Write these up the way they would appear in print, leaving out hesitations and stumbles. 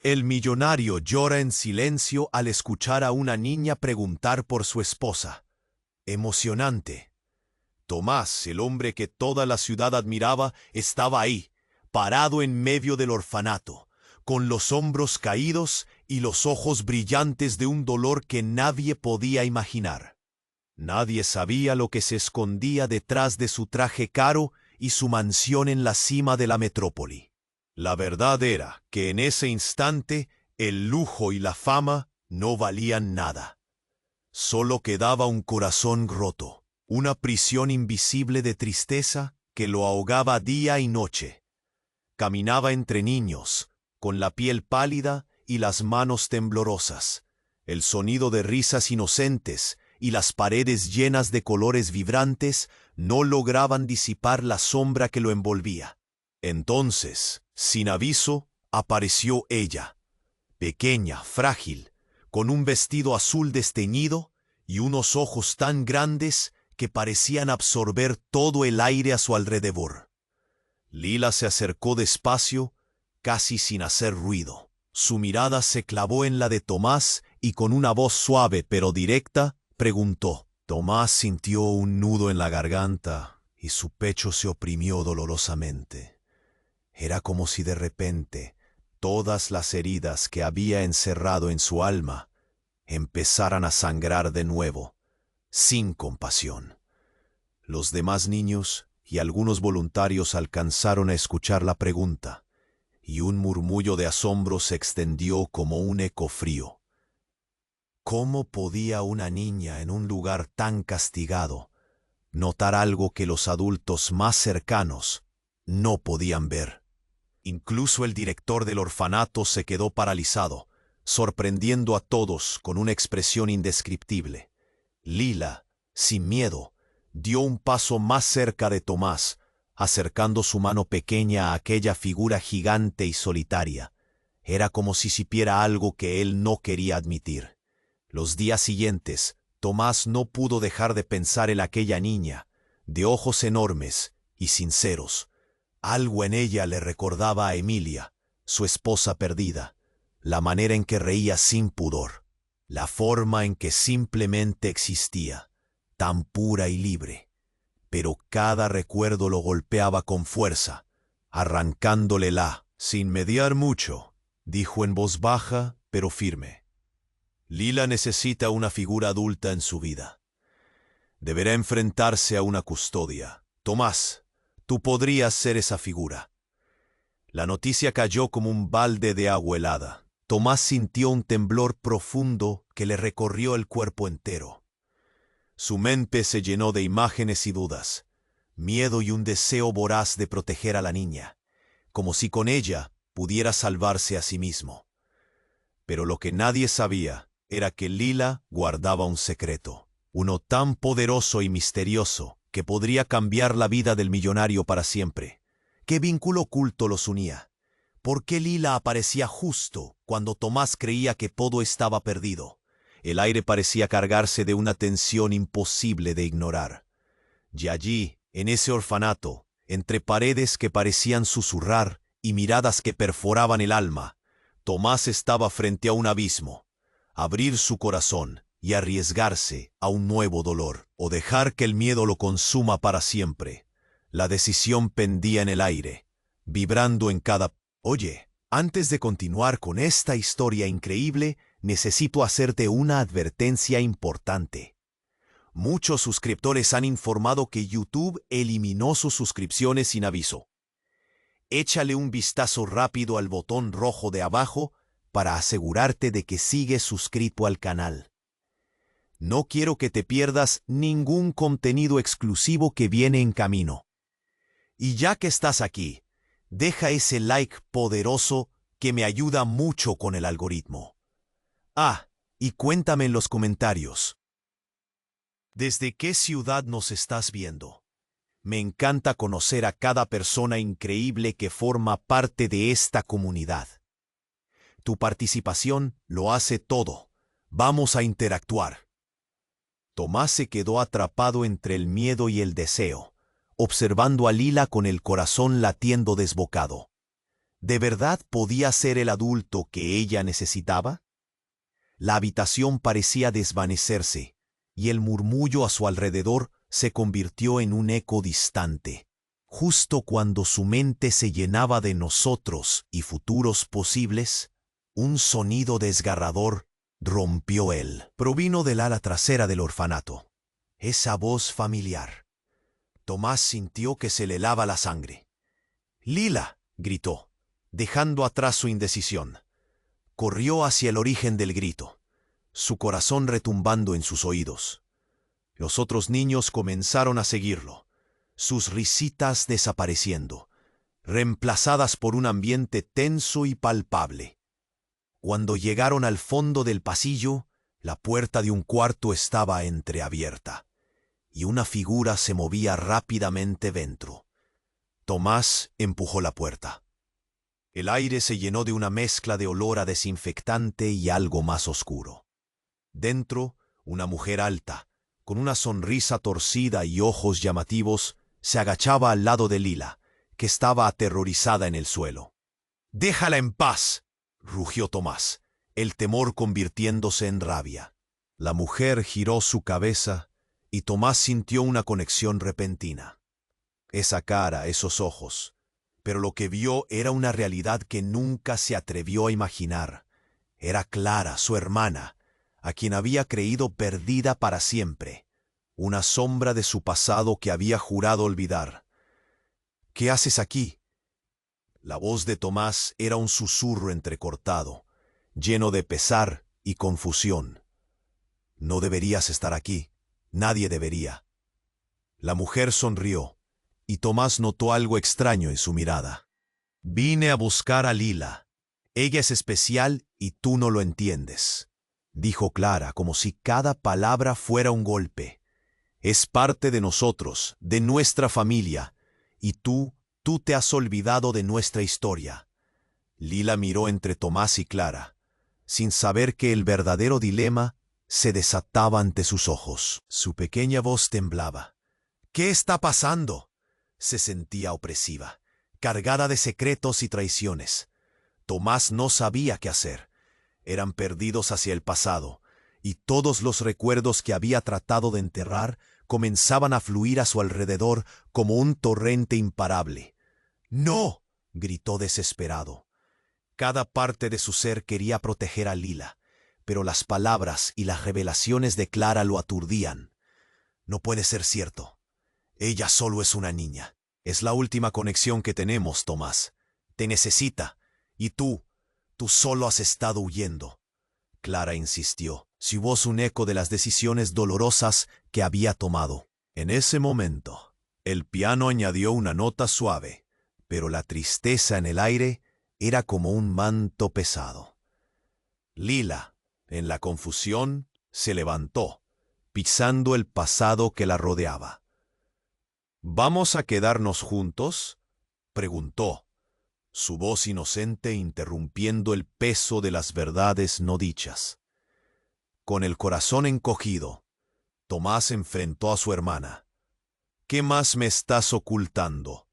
El millonario llora en silencio al escuchar a una niña preguntar por su esposa. Emocionante. Tomás, el hombre que toda la ciudad admiraba, estaba ahí, parado en medio del orfanato, con los hombros caídos y los ojos brillantes de un dolor que nadie podía imaginar. Nadie sabía lo que se escondía detrás de su traje caro y su mansión en la cima de la metrópoli. La verdad era que en ese instante el lujo y la fama no valían nada. Solo quedaba un corazón roto, una prisión invisible de tristeza que lo ahogaba día y noche. Caminaba entre niños, con la piel pálida y las manos temblorosas, el sonido de risas inocentes y las paredes llenas de colores vibrantes no lograban disipar la sombra que lo envolvía. Entonces, sin aviso, apareció ella, pequeña, frágil, con un vestido azul desteñido y unos ojos tan grandes que parecían absorber todo el aire a su alrededor. Lila se acercó despacio, casi sin hacer ruido. Su mirada se clavó en la de Tomás y con una voz suave pero directa preguntó. Tomás sintió un nudo en la garganta y su pecho se oprimió dolorosamente. Era como si de repente todas las heridas que había encerrado en su alma empezaran a sangrar de nuevo, sin compasión. Los demás niños y algunos voluntarios alcanzaron a escuchar la pregunta, y un murmullo de asombro se extendió como un eco frío. ¿Cómo podía una niña en un lugar tan castigado notar algo que los adultos más cercanos no podían ver? Incluso el director del orfanato se quedó paralizado, sorprendiendo a todos con una expresión indescriptible. Lila, sin miedo, dio un paso más cerca de Tomás, acercando su mano pequeña a aquella figura gigante y solitaria. Era como si supiera algo que él no quería admitir. Los días siguientes, Tomás no pudo dejar de pensar en aquella niña, de ojos enormes y sinceros. Algo en ella le recordaba a Emilia, su esposa perdida, la manera en que reía sin pudor, la forma en que simplemente existía, tan pura y libre. Pero cada recuerdo lo golpeaba con fuerza, arrancándolela. Sin mediar mucho, dijo en voz baja pero firme. Lila necesita una figura adulta en su vida. Deberá enfrentarse a una custodia. Tomás, tú podrías ser esa figura. La noticia cayó como un balde de agua helada. Tomás sintió un temblor profundo que le recorrió el cuerpo entero. Su mente se llenó de imágenes y dudas, miedo y un deseo voraz de proteger a la niña, como si con ella pudiera salvarse a sí mismo. Pero lo que nadie sabía era que Lila guardaba un secreto, uno tan poderoso y misterioso que podría cambiar la vida del millonario para siempre. ¿Qué vínculo oculto los unía? ¿Por qué Lila aparecía justo cuando Tomás creía que todo estaba perdido? El aire parecía cargarse de una tensión imposible de ignorar. Y allí, en ese orfanato, entre paredes que parecían susurrar y miradas que perforaban el alma, Tomás estaba frente a un abismo. Abrir su corazón y arriesgarse a un nuevo dolor, o dejar que el miedo lo consuma para siempre. La decisión pendía en el aire, vibrando en cada... Oye, antes de continuar con esta historia increíble, necesito hacerte una advertencia importante. Muchos suscriptores han informado que YouTube eliminó sus suscripciones sin aviso. Échale un vistazo rápido al botón rojo de abajo para asegurarte de que sigues suscrito al canal. No quiero que te pierdas ningún contenido exclusivo que viene en camino. Y ya que estás aquí, deja ese like poderoso que me ayuda mucho con el algoritmo. Ah, y cuéntame en los comentarios. ¿Desde qué ciudad nos estás viendo? Me encanta conocer a cada persona increíble que forma parte de esta comunidad. Tu participación lo hace todo. Vamos a interactuar. Tomás se quedó atrapado entre el miedo y el deseo, observando a Lila con el corazón latiendo desbocado. ¿De verdad podía ser el adulto que ella necesitaba? La habitación parecía desvanecerse, y el murmullo a su alrededor se convirtió en un eco distante. Justo cuando su mente se llenaba de nosotros y futuros posibles, un sonido desgarrador rompió él. Provino del ala trasera del orfanato. Esa voz familiar. Tomás sintió que se le helaba la sangre. «¡Lila!», gritó, dejando atrás su indecisión. Corrió hacia el origen del grito, su corazón retumbando en sus oídos. Los otros niños comenzaron a seguirlo, sus risitas desapareciendo, reemplazadas por un ambiente tenso y palpable. Cuando llegaron al fondo del pasillo, la puerta de un cuarto estaba entreabierta, y una figura se movía rápidamente dentro. Tomás empujó la puerta. El aire se llenó de una mezcla de olor a desinfectante y algo más oscuro. Dentro, una mujer alta, con una sonrisa torcida y ojos llamativos, se agachaba al lado de Lila, que estaba aterrorizada en el suelo. «¡Déjala en paz!», rugió Tomás, el temor convirtiéndose en rabia. La mujer giró su cabeza y Tomás sintió una conexión repentina. Esa cara, esos ojos. Pero lo que vio era una realidad que nunca se atrevió a imaginar. Era Clara, su hermana, a quien había creído perdida para siempre. Una sombra de su pasado que había jurado olvidar. «¿Qué haces aquí?». La voz de Tomás era un susurro entrecortado, lleno de pesar y confusión. «No deberías estar aquí. Nadie debería». La mujer sonrió, y Tomás notó algo extraño en su mirada. «Vine a buscar a Lila. Ella es especial y tú no lo entiendes», dijo Clara, como si cada palabra fuera un golpe. «Es parte de nosotros, de nuestra familia, y tú te has olvidado de nuestra historia». Lila miró entre Tomás y Clara, sin saber que el verdadero dilema se desataba ante sus ojos. Su pequeña voz temblaba. «¿Qué está pasando?». Se sentía opresiva, cargada de secretos y traiciones. Tomás no sabía qué hacer. Eran perdidos hacia el pasado, y todos los recuerdos que había tratado de enterrar comenzaban a fluir a su alrededor como un torrente imparable. «¡No!», gritó desesperado. Cada parte de su ser quería proteger a Lila, pero las palabras y las revelaciones de Clara lo aturdían. «No puede ser cierto. Ella solo es una niña. Es la última conexión que tenemos, Tomás. Te necesita. Y tú solo has estado huyendo». Clara insistió, su voz un eco de las decisiones dolorosas que había tomado. En ese momento, el piano añadió una nota suave, pero la tristeza en el aire era como un manto pesado. Lila, en la confusión, se levantó, pisando el pasado que la rodeaba. «¿Vamos a quedarnos juntos?», preguntó, su voz inocente interrumpiendo el peso de las verdades no dichas. Con el corazón encogido, Tomás enfrentó a su hermana. «¿Qué más me estás ocultando?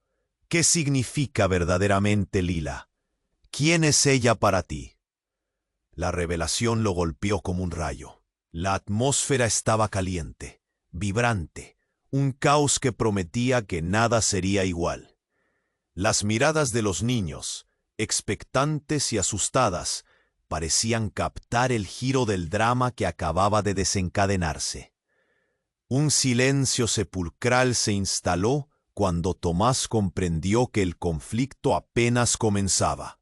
¿Qué significa verdaderamente Lila? ¿Quién es ella para ti?». La revelación lo golpeó como un rayo. La atmósfera estaba caliente, vibrante, un caos que prometía que nada sería igual. Las miradas de los niños, expectantes y asustadas, parecían captar el giro del drama que acababa de desencadenarse. Un silencio sepulcral se instaló cuando Tomás comprendió que el conflicto apenas comenzaba.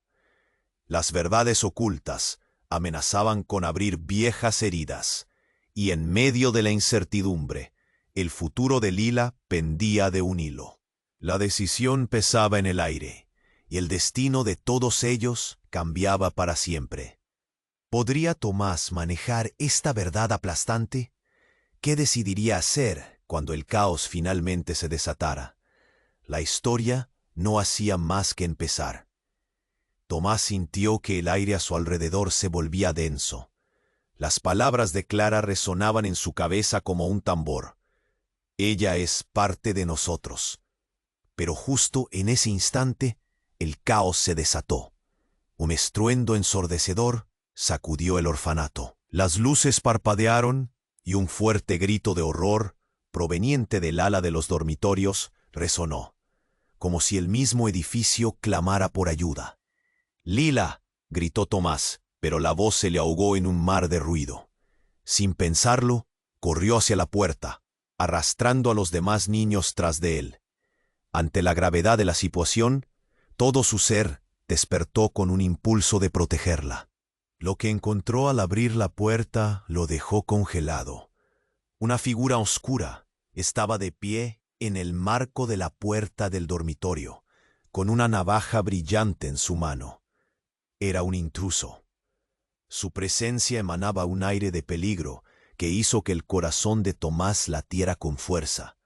Las verdades ocultas amenazaban con abrir viejas heridas, y en medio de la incertidumbre, el futuro de Lila pendía de un hilo. La decisión pesaba en el aire, y el destino de todos ellos cambiaba para siempre. ¿Podría Tomás manejar esta verdad aplastante? ¿Qué decidiría hacer cuando el caos finalmente se desatara? La historia no hacía más que empezar. Tomás sintió que el aire a su alrededor se volvía denso. Las palabras de Clara resonaban en su cabeza como un tambor. «Ella es parte de nosotros». Pero justo en ese instante, el caos se desató. Un estruendo ensordecedor sacudió el orfanato. Las luces parpadearon y un fuerte grito de horror, proveniente del ala de los dormitorios, resonó, como si el mismo edificio clamara por ayuda. «Lila», gritó Tomás, pero la voz se le ahogó en un mar de ruido. Sin pensarlo, corrió hacia la puerta, arrastrando a los demás niños tras de él. Ante la gravedad de la situación, todo su ser despertó con un impulso de protegerla. Lo que encontró al abrir la puerta lo dejó congelado. Una figura oscura estaba de pie en el marco de la puerta del dormitorio, con una navaja brillante en su mano. Era un intruso. Su presencia emanaba un aire de peligro que hizo que el corazón de Tomás latiera con fuerza.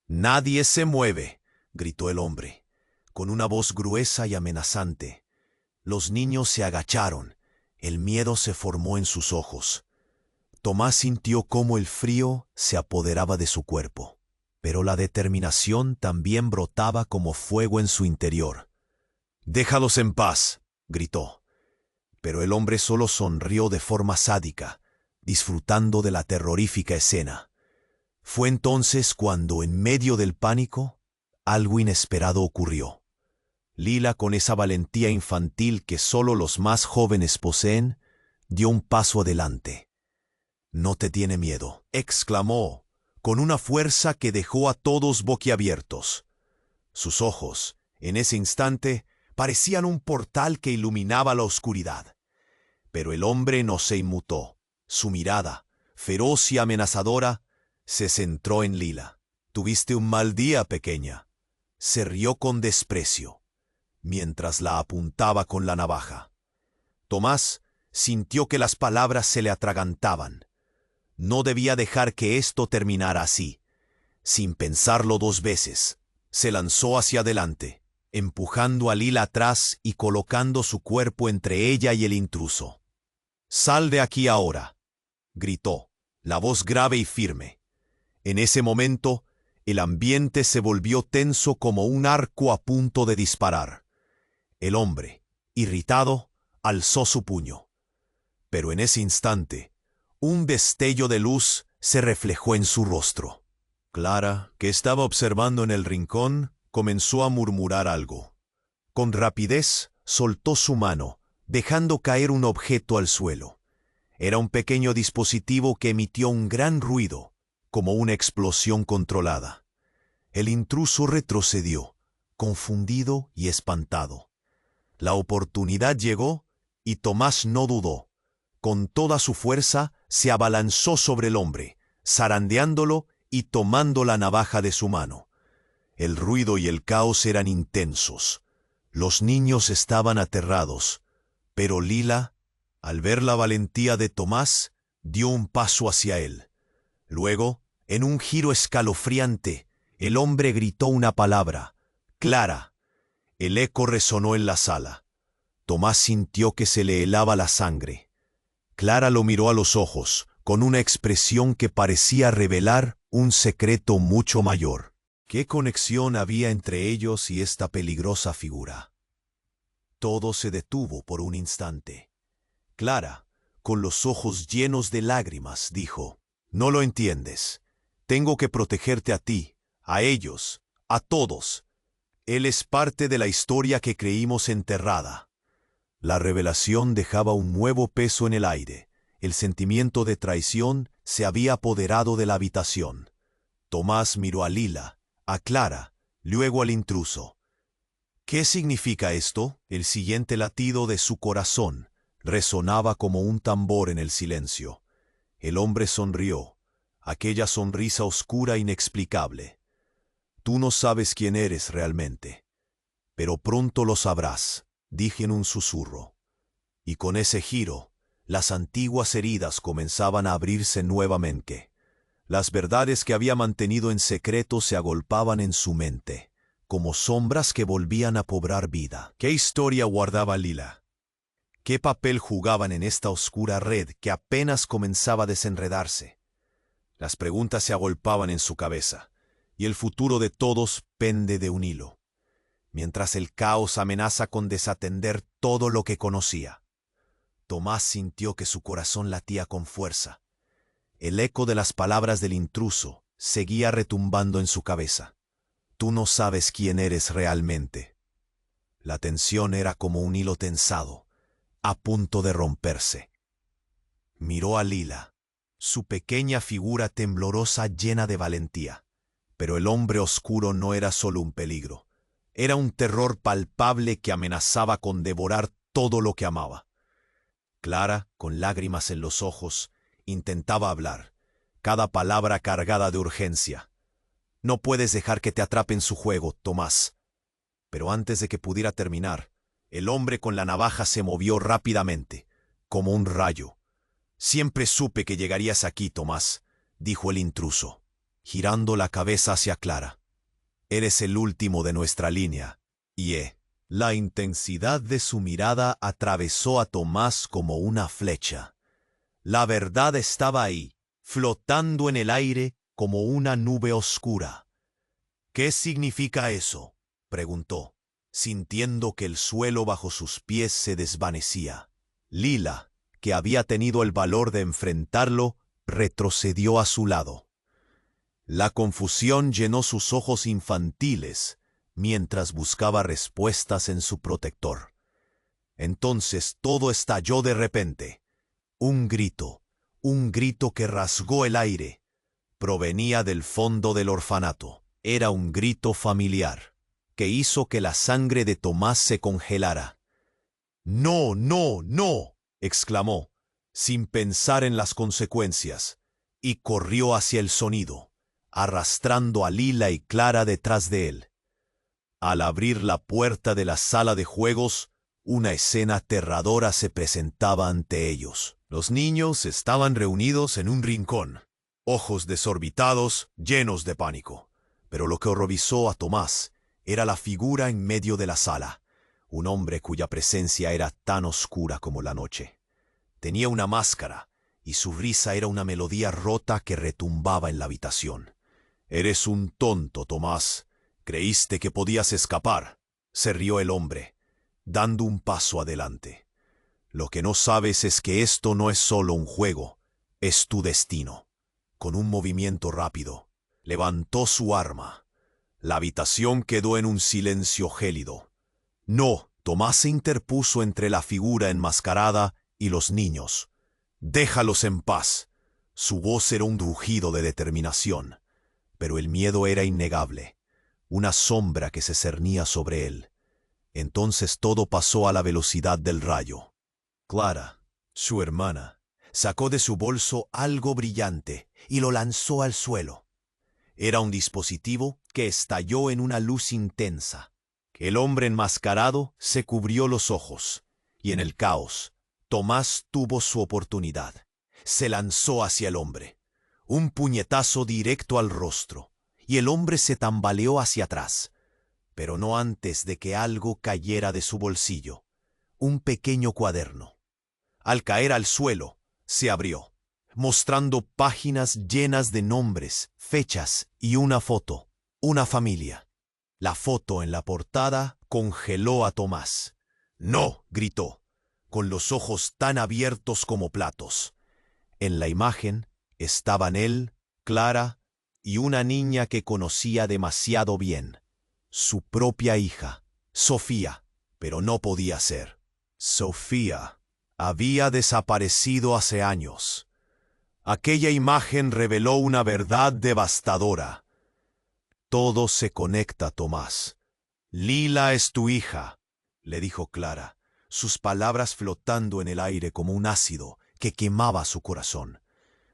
«¡Nadie se mueve!», gritó el hombre, con una voz gruesa y amenazante. Los niños se agacharon. El miedo se formó en sus ojos. Tomás sintió cómo el frío se apoderaba de su cuerpo, pero la determinación también brotaba como fuego en su interior. «¡Déjalos en paz!», gritó. Pero el hombre solo sonrió de forma sádica, disfrutando de la terrorífica escena. Fue entonces cuando, en medio del pánico, algo inesperado ocurrió. Lila, con esa valentía infantil que solo los más jóvenes poseen, dio un paso adelante. «No te tiene miedo», exclamó, con una fuerza que dejó a todos boquiabiertos. Sus ojos, en ese instante, parecían un portal que iluminaba la oscuridad. Pero el hombre no se inmutó. Su mirada, feroz y amenazadora, se centró en Lila. «Tuviste un mal día, pequeña», se rió con desprecio, mientras la apuntaba con la navaja. Tomás sintió que las palabras se le atragantaban. No debía dejar que esto terminara así. Sin pensarlo dos veces, se lanzó hacia adelante, empujando a Lila atrás y colocando su cuerpo entre ella y el intruso. «Sal de aquí ahora», gritó, la voz grave y firme. En ese momento, el ambiente se volvió tenso como un arco a punto de disparar. El hombre, irritado, alzó su puño. Pero en ese instante, un destello de luz se reflejó en su rostro. Clara, que estaba observando en el rincón, comenzó a murmurar algo. Con rapidez, soltó su mano, dejando caer un objeto al suelo. Era un pequeño dispositivo que emitió un gran ruido, como una explosión controlada. El intruso retrocedió, confundido y espantado. La oportunidad llegó y Tomás no dudó. Con toda su fuerza se abalanzó sobre el hombre, zarandeándolo y tomando la navaja de su mano. El ruido y el caos eran intensos. Los niños estaban aterrados, pero Lila, al ver la valentía de Tomás, dio un paso hacia él. Luego, en un giro escalofriante, el hombre gritó una palabra: «Clara». El eco resonó en la sala. Tomás sintió que se le helaba la sangre. Clara lo miró a los ojos, con una expresión que parecía revelar un secreto mucho mayor. ¿Qué conexión había entre ellos y esta peligrosa figura? Todo se detuvo por un instante. Clara, con los ojos llenos de lágrimas, dijo: «No lo entiendes. Tengo que protegerte a ti, a ellos, a todos. Él es parte de la historia que creímos enterrada». La revelación dejaba un nuevo peso en el aire. El sentimiento de traición se había apoderado de la habitación. Tomás miró a Lila, a Clara, luego al intruso. ¿Qué significa esto? El siguiente latido de su corazón resonaba como un tambor en el silencio. El hombre sonrió, aquella sonrisa oscura e inexplicable. «Tú no sabes quién eres realmente, pero pronto lo sabrás», dije en un susurro. Y con ese giro, las antiguas heridas comenzaban a abrirse nuevamente. Las verdades que había mantenido en secreto se agolpaban en su mente, como sombras que volvían a cobrar vida. ¿Qué historia guardaba Lila? ¿Qué papel jugaban en esta oscura red que apenas comenzaba a desenredarse? Las preguntas se agolpaban en su cabeza, y el futuro de todos pende de un hilo. mientras el caos amenaza con desatender todo lo que conocía. Tomás sintió que su corazón latía con fuerza. El eco de las palabras del intruso seguía retumbando en su cabeza. Tú no sabes quién eres realmente. La tensión era como un hilo tensado, a punto de romperse. Miró a Lila, su pequeña figura temblorosa llena de valentía. Pero el hombre oscuro no era solo un peligro. Era un terror palpable que amenazaba con devorar todo lo que amaba. Clara, con lágrimas en los ojos, intentaba hablar, cada palabra cargada de urgencia. No puedes dejar que te atrape en su juego, Tomás. Pero antes de que pudiera terminar, el hombre con la navaja se movió rápidamente, como un rayo. Siempre supe que llegarías aquí, Tomás, dijo el intruso, girando la cabeza hacia Clara. Eres el último de nuestra línea, y la intensidad de su mirada atravesó a Tomás como una flecha. La verdad estaba ahí, flotando en el aire como una nube oscura. ¿Qué significa eso?, preguntó, sintiendo que el suelo bajo sus pies se desvanecía. Lila, que había tenido el valor de enfrentarlo, retrocedió a su lado. La confusión llenó sus ojos infantiles mientras buscaba respuestas en su protector. Entonces todo estalló de repente. Un grito que rasgó el aire. Provenía del fondo del orfanato. Era un grito familiar, que hizo que la sangre de Tomás se congelara. «¡No, no, no!», exclamó, sin pensar en las consecuencias, y corrió hacia el sonido, arrastrando a Lila y Clara detrás de él. Al abrir la puerta de la sala de juegos, una escena aterradora se presentaba ante ellos. Los niños estaban reunidos en un rincón, ojos desorbitados, llenos de pánico. Pero lo que horrorizó a Tomás era la figura en medio de la sala, un hombre cuya presencia era tan oscura como la noche. Tenía una máscara, y su risa era una melodía rota que retumbaba en la habitación. «Eres un tonto, Tomás. Creíste que podías escapar», se rió el hombre, dando un paso adelante. «Lo que no sabes es que esto no es solo un juego, es tu destino». Con un movimiento rápido, levantó su arma. La habitación quedó en un silencio gélido. «No», Tomás se interpuso entre la figura enmascarada y los niños. «Déjalos en paz». Su voz era un rugido de determinación, pero el miedo era innegable, una sombra que se cernía sobre él. Entonces todo pasó a la velocidad del rayo. Clara, su hermana, sacó de su bolso algo brillante y lo lanzó al suelo. Era un dispositivo que estalló en una luz intensa. El hombre enmascarado se cubrió los ojos, y en el caos, Tomás tuvo su oportunidad. Se lanzó hacia el hombre. Un puñetazo directo al rostro, y el hombre se tambaleó hacia atrás, pero no antes de que algo cayera de su bolsillo. Un pequeño cuaderno. Al caer al suelo, se abrió, mostrando páginas llenas de nombres, fechas y una foto, una familia. La foto en la portada congeló a Tomás. «¡No!», gritó, con los ojos tan abiertos como platos. En la imagen estaban él, Clara y una niña que conocía demasiado bien, su propia hija, Sofía, pero no podía ser. Sofía había desaparecido hace años. Aquella imagen reveló una verdad devastadora. «Todo se conecta, Tomás. Lila es tu hija», le dijo Clara, sus palabras flotando en el aire como un ácido que quemaba su corazón.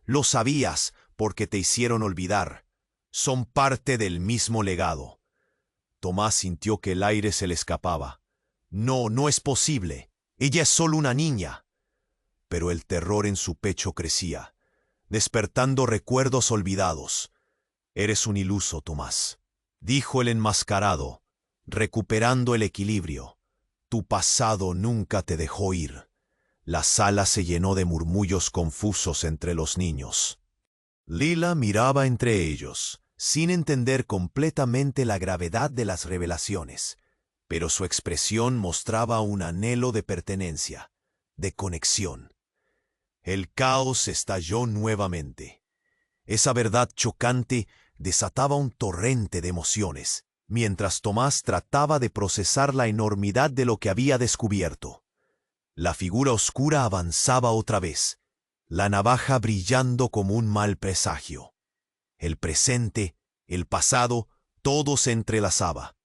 «Lo sabías porque te hicieron olvidar. Son parte del mismo legado». Tomás sintió que el aire se le escapaba. «No, no es posible. Ella es solo una niña». Pero el terror en su pecho crecía, despertando recuerdos olvidados. «Eres un iluso, Tomás», dijo el enmascarado, recuperando el equilibrio. «Tu pasado nunca te dejó ir». La sala se llenó de murmullos confusos entre los niños. Lila miraba entre ellos, sin entender completamente la gravedad de las revelaciones. pero su expresión mostraba un anhelo de pertenencia, de conexión. El caos estalló nuevamente. Esa verdad chocante desataba un torrente de emociones, mientras Tomás trataba de procesar la enormidad de lo que había descubierto. La figura oscura avanzaba otra vez, la navaja brillando como un mal presagio. El presente, el pasado, todo se entrelazaba.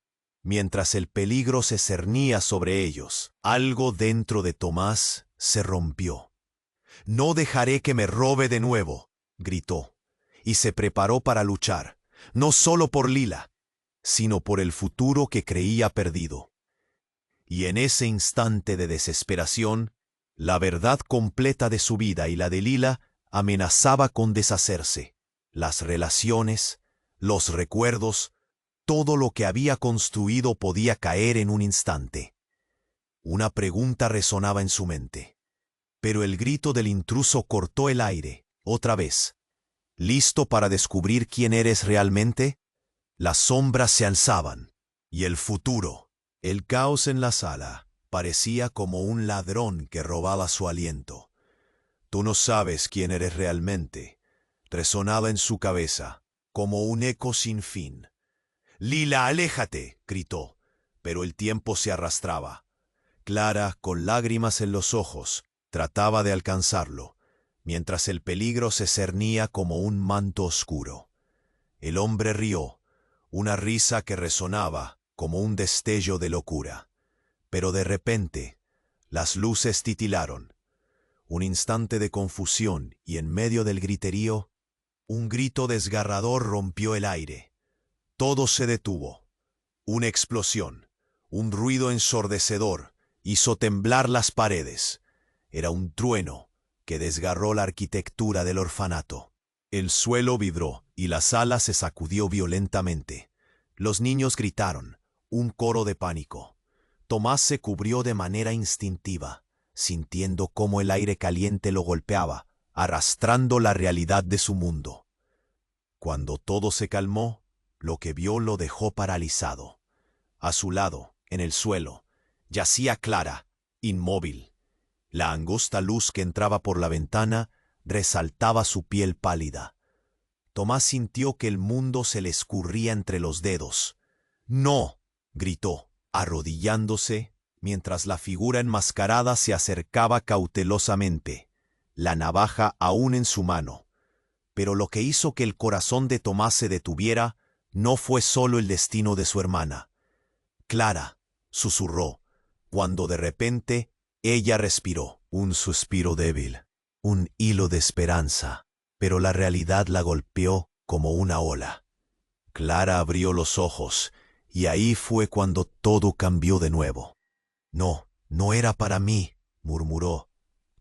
Mientras el peligro se cernía sobre ellos, algo dentro de Tomás se rompió. «No dejaré que me robe de nuevo», gritó, y se preparó para luchar, no solo por Lila, sino por el futuro que creía perdido. Y en ese instante de desesperación, la verdad completa de su vida y la de Lila amenazaba con deshacerse. Las relaciones, los recuerdos, todo lo que había construido podía caer en un instante. Una pregunta resonaba en su mente, pero el grito del intruso cortó el aire, otra vez. ¿Listo para descubrir quién eres realmente? Las sombras se alzaban, y el futuro, el caos en la sala, parecía como un ladrón que robaba su aliento. «Tú no sabes quién eres realmente», resonaba en su cabeza, como un eco sin fin. «Lila, aléjate», gritó, pero el tiempo se arrastraba. Clara, con lágrimas en los ojos, trataba de alcanzarlo, mientras el peligro se cernía como un manto oscuro. El hombre rió, una risa que resonaba como un destello de locura. Pero de repente, las luces titilaron. Un instante de confusión y en medio del griterío, un grito desgarrador rompió el aire. Todo se detuvo. Una explosión, un ruido ensordecedor, hizo temblar las paredes. Era un trueno que desgarró la arquitectura del orfanato. El suelo vibró y la sala se sacudió violentamente. Los niños gritaron, un coro de pánico. Tomás se cubrió de manera instintiva, sintiendo cómo el aire caliente lo golpeaba, arrastrando la realidad de su mundo. Cuando todo se calmó, lo que vio lo dejó paralizado. A su lado, en el suelo, yacía Clara, inmóvil. La angosta luz que entraba por la ventana resaltaba su piel pálida. Tomás sintió que el mundo se le escurría entre los dedos. «¡No!», gritó, arrodillándose, mientras la figura enmascarada se acercaba cautelosamente, la navaja aún en su mano. Pero lo que hizo que el corazón de Tomás se detuviera no fue solo el destino de su hermana. «Clara», susurró, cuando de repente ella respiró, un suspiro débil, un hilo de esperanza, pero la realidad la golpeó como una ola. Clara abrió los ojos, y ahí fue cuando todo cambió de nuevo. «No, no era para mí», murmuró,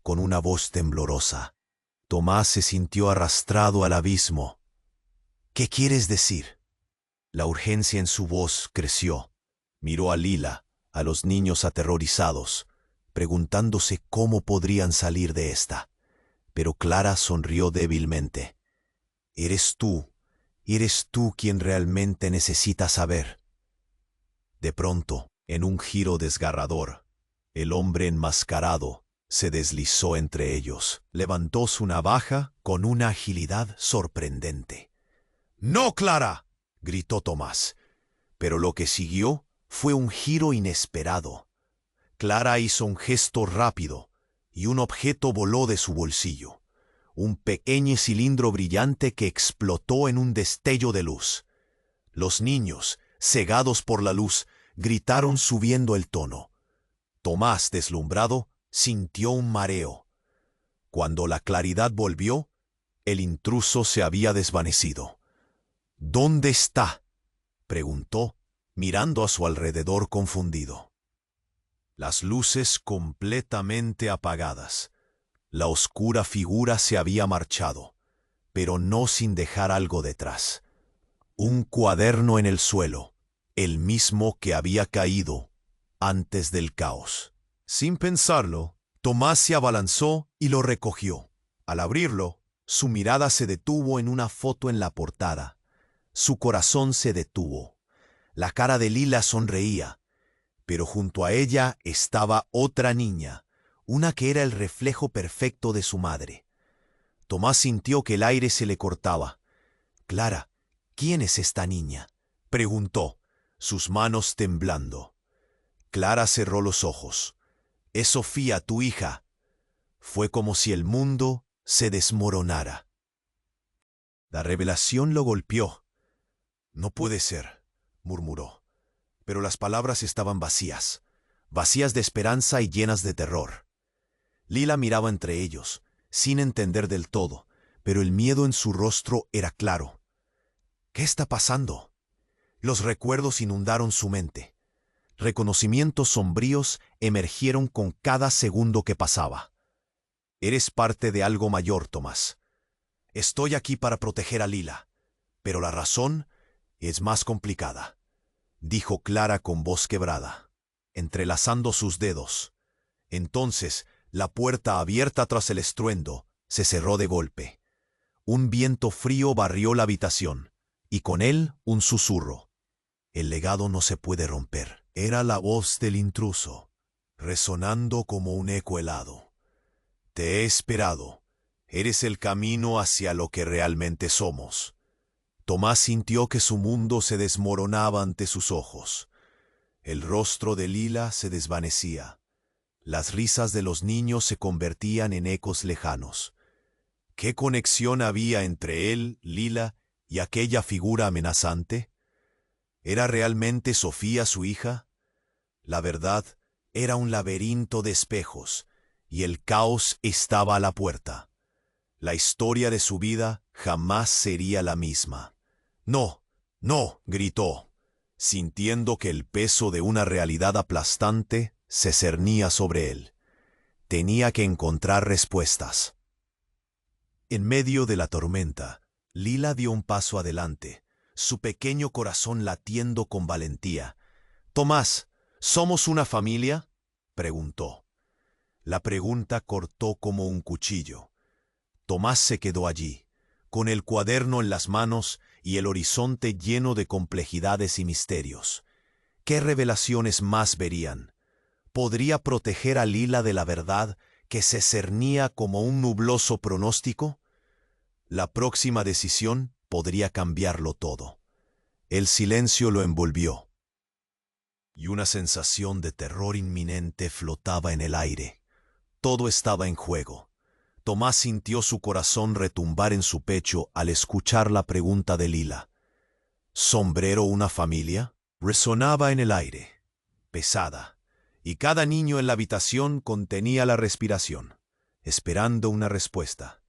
con una voz temblorosa. Tomás se sintió arrastrado al abismo. «¿Qué quieres decir?». La urgencia en su voz creció. Miró a Lila, a los niños aterrorizados, preguntándose cómo podrían salir de esta. Pero Clara sonrió débilmente. Eres tú quien realmente necesita saber». De pronto, en un giro desgarrador, el hombre enmascarado se deslizó entre ellos. Levantó su navaja con una agilidad sorprendente. «¡No, Clara!», gritó Tomás. Pero lo que siguió fue un giro inesperado. Clara hizo un gesto rápido y un objeto voló de su bolsillo. Un pequeño cilindro brillante que explotó en un destello de luz. Los niños, cegados por la luz, gritaron subiendo el tono. Tomás, deslumbrado, sintió un mareo. Cuando la claridad volvió, el intruso se había desvanecido. «¿Dónde está?», preguntó, mirando a su alrededor confundido. Las luces completamente apagadas. La oscura figura se había marchado, pero no sin dejar algo detrás. Un cuaderno en el suelo, el mismo que había caído antes del caos. Sin pensarlo, Tomás se abalanzó y lo recogió. Al abrirlo, su mirada se detuvo en una foto en la portada. Su corazón se detuvo. La cara de Lila sonreía, pero junto a ella estaba otra niña, una que era el reflejo perfecto de su madre. Tomás sintió que el aire se le cortaba. «Clara, ¿quién es esta niña?», preguntó, sus manos temblando. Clara cerró los ojos. «Es Sofía, tu hija». Fue como si el mundo se desmoronara. La revelación lo golpeó. «No puede ser», murmuró. Pero las palabras estaban vacías, vacías de esperanza y llenas de terror. Lila miraba entre ellos, sin entender del todo, pero el miedo en su rostro era claro. «¿Qué está pasando?». Los recuerdos inundaron su mente. Reconocimientos sombríos emergieron con cada segundo que pasaba. «Eres parte de algo mayor, Tomás. Estoy aquí para proteger a Lila, pero la razón es más complicada», dijo Clara con voz quebrada, entrelazando sus dedos. Entonces, la puerta abierta tras el estruendo se cerró de golpe. Un viento frío barrió la habitación, y con él un susurro. «El legado no se puede romper». Era la voz del intruso, resonando como un eco helado. «Te he esperado. Eres el camino hacia lo que realmente somos». Tomás sintió que su mundo se desmoronaba ante sus ojos. El rostro de Lila se desvanecía. Las risas de los niños se convertían en ecos lejanos. ¿Qué conexión había entre él, Lila, y aquella figura amenazante? ¿Era realmente Sofía su hija? La verdad era un laberinto de espejos, y el caos estaba a la puerta. La historia de su vida jamás sería la misma. «No, no», gritó, sintiendo que el peso de una realidad aplastante se cernía sobre él. Tenía que encontrar respuestas. En medio de la tormenta, Lila dio un paso adelante, su pequeño corazón latiendo con valentía. «Tomás, ¿somos una familia?», preguntó. La pregunta cortó como un cuchillo. Tomás se quedó allí, con el cuaderno en las manos y el horizonte lleno de complejidades y misterios. ¿Qué revelaciones más verían? ¿Podría proteger a Lila de la verdad que se cernía como un nubloso pronóstico? La próxima decisión podría cambiarlo todo. El silencio lo envolvió, y una sensación de terror inminente flotaba en el aire. Todo estaba en juego. Tomás sintió su corazón retumbar en su pecho al escuchar la pregunta de Lila. «¿Sombrero una familia?». Resonaba en el aire, pesada, y cada niño en la habitación contenía la respiración, esperando una respuesta.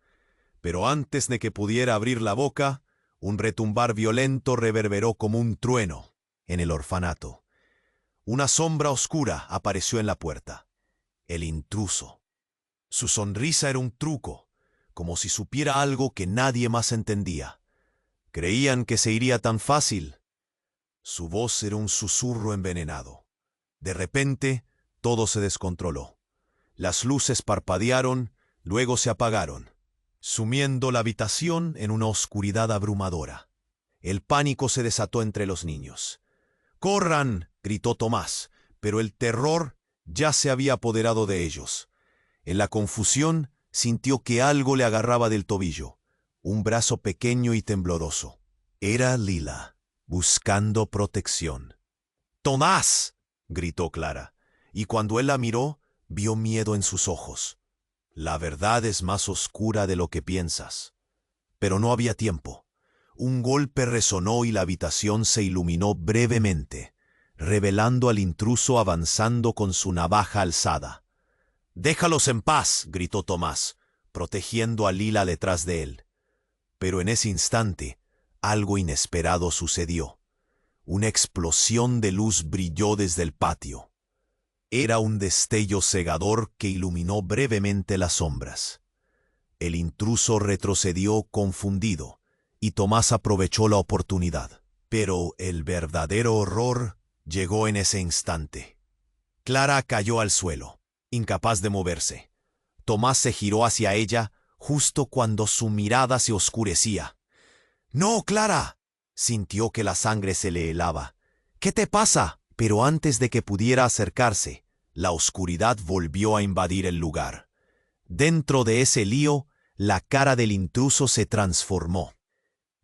Pero antes de que pudiera abrir la boca, un retumbar violento reverberó como un trueno en el orfanato. Una sombra oscura apareció en la puerta. El intruso. Su sonrisa era un truco, como si supiera algo que nadie más entendía. Creían que se iría tan fácil. Su voz era un susurro envenenado. De repente, todo se descontroló. Las luces parpadearon, luego se apagaron, sumiendo la habitación en una oscuridad abrumadora. El pánico se desató entre los niños. «¡Corran!», gritó Tomás, pero el terror ya se había apoderado de ellos. En la confusión, sintió que algo le agarraba del tobillo, un brazo pequeño y tembloroso. Era Lila, buscando protección. «¡Tomás!», gritó Clara, y cuando él la miró, vio miedo en sus ojos. «La verdad es más oscura de lo que piensas». Pero no había tiempo. Un golpe resonó y la habitación se iluminó brevemente, revelando al intruso avanzando con su navaja alzada. «¡Déjalos en paz!», gritó Tomás, protegiendo a Lila detrás de él. Pero en ese instante, algo inesperado sucedió. Una explosión de luz brilló desde el patio. Era un destello cegador que iluminó brevemente las sombras. El intruso retrocedió confundido, y Tomás aprovechó la oportunidad. Pero el verdadero horror llegó en ese instante. Clara cayó al suelo, incapaz de moverse. Tomás se giró hacia ella justo cuando su mirada se oscurecía. «¡No, Clara!», sintió que la sangre se le helaba. «¿Qué te pasa?», Pero antes de que pudiera acercarse, la oscuridad volvió a invadir el lugar. Dentro de ese lío, la cara del intruso se transformó.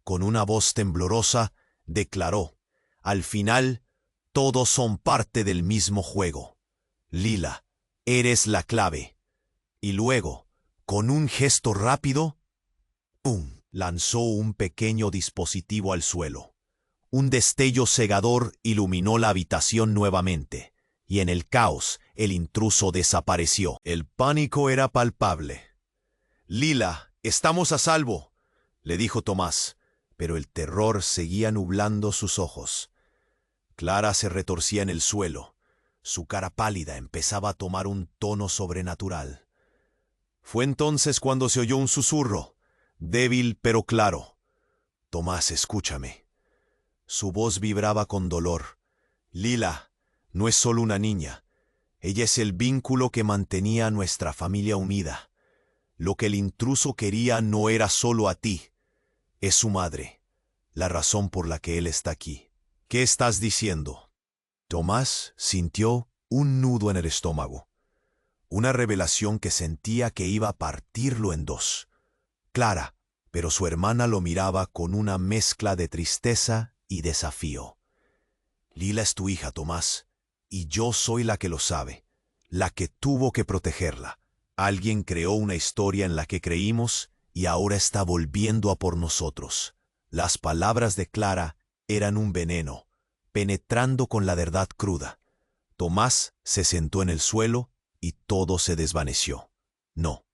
Con una voz temblorosa, declaró: «Al final, todos son parte del mismo juego. Lila, eres la clave». Y luego, con un gesto rápido, ¡pum!, lanzó un pequeño dispositivo al suelo. Un destello cegador iluminó la habitación nuevamente, y en el caos el intruso desapareció. El pánico era palpable. «Lila, estamos a salvo», le dijo Tomás, pero el terror seguía nublando sus ojos. Clara se retorcía en el suelo. Su cara pálida empezaba a tomar un tono sobrenatural. Fue entonces cuando se oyó un susurro, débil pero claro. «Tomás, escúchame». Su voz vibraba con dolor. «Lila no es solo una niña. Ella es el vínculo que mantenía a nuestra familia unida. Lo que el intruso quería no era solo a ti. Es su madre, la razón por la que él está aquí». «¿Qué estás diciendo?» Tomás sintió un nudo en el estómago. Una revelación que sentía que iba a partirlo en dos. Clara, pero su hermana lo miraba con una mezcla de tristeza y desafío. «Lila es tu hija, Tomás, y yo soy la que lo sabe, la que tuvo que protegerla. Alguien creó una historia en la que creímos y ahora está volviendo a por nosotros». Las palabras de Clara eran un veneno, penetrando con la verdad cruda. Tomás se sentó en el suelo y todo se desvaneció. No,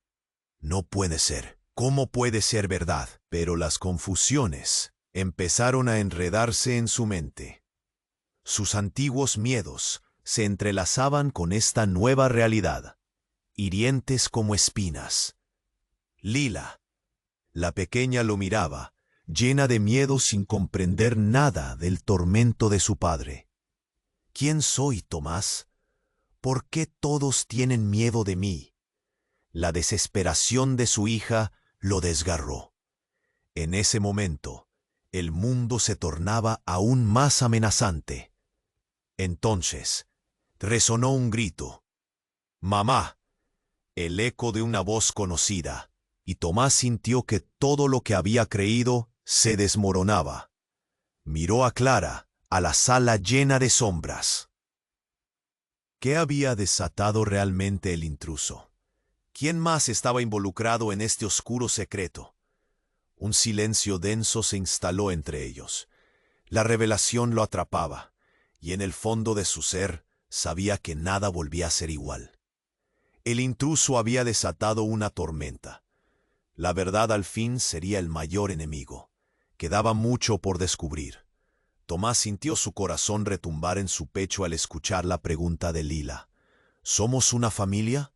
no puede ser. ¿Cómo puede ser verdad? Pero las confusiones empezaron a enredarse en su mente. Sus antiguos miedos se entrelazaban con esta nueva realidad, hirientes como espinas. Lila, la pequeña, lo miraba, llena de miedo sin comprender nada del tormento de su padre. «¿Quién soy, Tomás? ¿Por qué todos tienen miedo de mí?». La desesperación de su hija lo desgarró. En ese momento, el mundo se tornaba aún más amenazante. Entonces, resonó un grito. «¡Mamá!», el eco de una voz conocida, y Tomás sintió que todo lo que había creído se desmoronaba. Miró a Clara, a la sala llena de sombras. ¿Qué había desatado realmente el intruso? ¿Quién más estaba involucrado en este oscuro secreto? Un silencio denso se instaló entre ellos. La revelación lo atrapaba, y en el fondo de su ser sabía que nada volvía a ser igual. El intruso había desatado una tormenta. La verdad al fin sería el mayor enemigo. Quedaba mucho por descubrir. Tomás sintió su corazón retumbar en su pecho al escuchar la pregunta de Lila. «¿Somos una familia?»,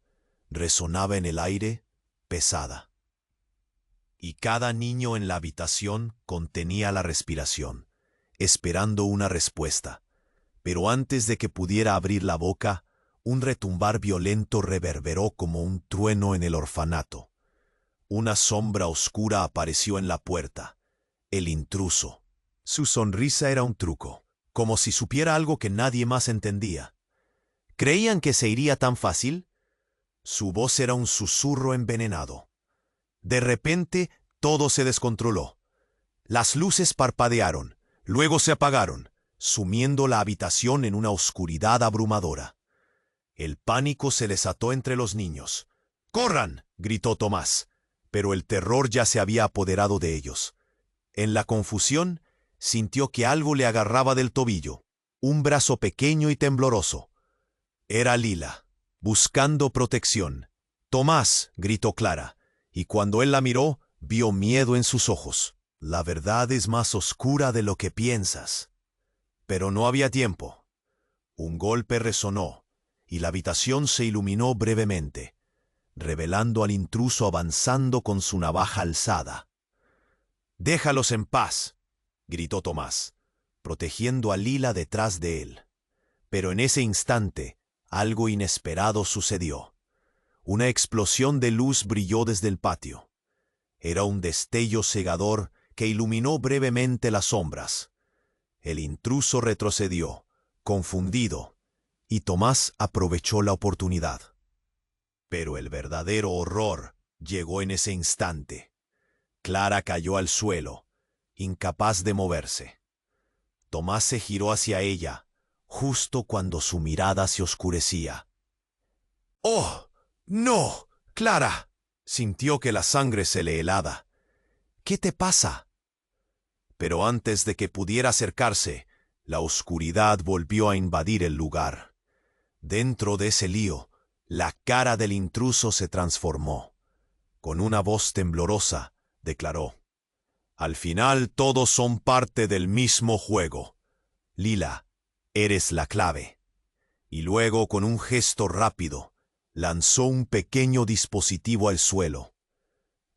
resonaba en el aire, pesada. Y cada niño en la habitación contenía la respiración, esperando una respuesta. Pero antes de que pudiera abrir la boca, un retumbar violento reverberó como un trueno en el orfanato. Una sombra oscura apareció en la puerta. El intruso. Su sonrisa era un truco, como si supiera algo que nadie más entendía. ¿Creían que se iría tan fácil? Su voz era un susurro envenenado. De repente, todo se descontroló. Las luces parpadearon, luego se apagaron, sumiendo la habitación en una oscuridad abrumadora. El pánico se desató entre los niños. «¡Corran!», gritó Tomás, pero el terror ya se había apoderado de ellos. En la confusión, sintió que algo le agarraba del tobillo, un brazo pequeño y tembloroso. Era Lila, buscando protección. «¡Tomás!», gritó Clara, y cuando él la miró, vio miedo en sus ojos. «La verdad es más oscura de lo que piensas». Pero no había tiempo. Un golpe resonó, y la habitación se iluminó brevemente, revelando al intruso avanzando con su navaja alzada. «¡Déjalos en paz!», gritó Tomás, protegiendo a Lila detrás de él. Pero en ese instante, algo inesperado sucedió. Una explosión de luz brilló desde el patio. Era un destello cegador que iluminó brevemente las sombras. El intruso retrocedió, confundido, y Tomás aprovechó la oportunidad. Pero el verdadero horror llegó en ese instante. Clara cayó al suelo, incapaz de moverse. Tomás se giró hacia ella, justo cuando su mirada se oscurecía. ¡Oh, no, Clara! Sintió que la sangre se le helaba. ¿Qué te pasa? Pero antes de que pudiera acercarse, la oscuridad volvió a invadir el lugar. Dentro de ese lío, la cara del intruso se transformó. Con una voz temblorosa, declaró: «Al final todos son parte del mismo juego. Lila, eres la clave». Y luego, con un gesto rápido, lanzó un pequeño dispositivo al suelo.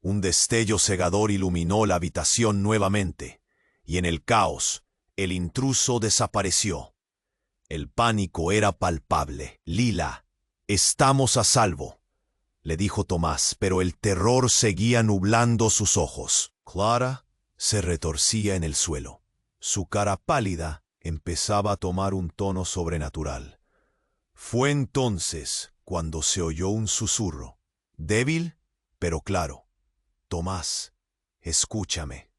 Un destello cegador iluminó la habitación nuevamente, y en el caos, el intruso desapareció. El pánico era palpable. «Lila, estamos a salvo», le dijo Tomás, pero el terror seguía nublando sus ojos. Clara se retorcía en el suelo. Su cara pálida empezaba a tomar un tono sobrenatural. Fue entonces cuando se oyó un susurro, débil pero claro: «Tomás, escúchame».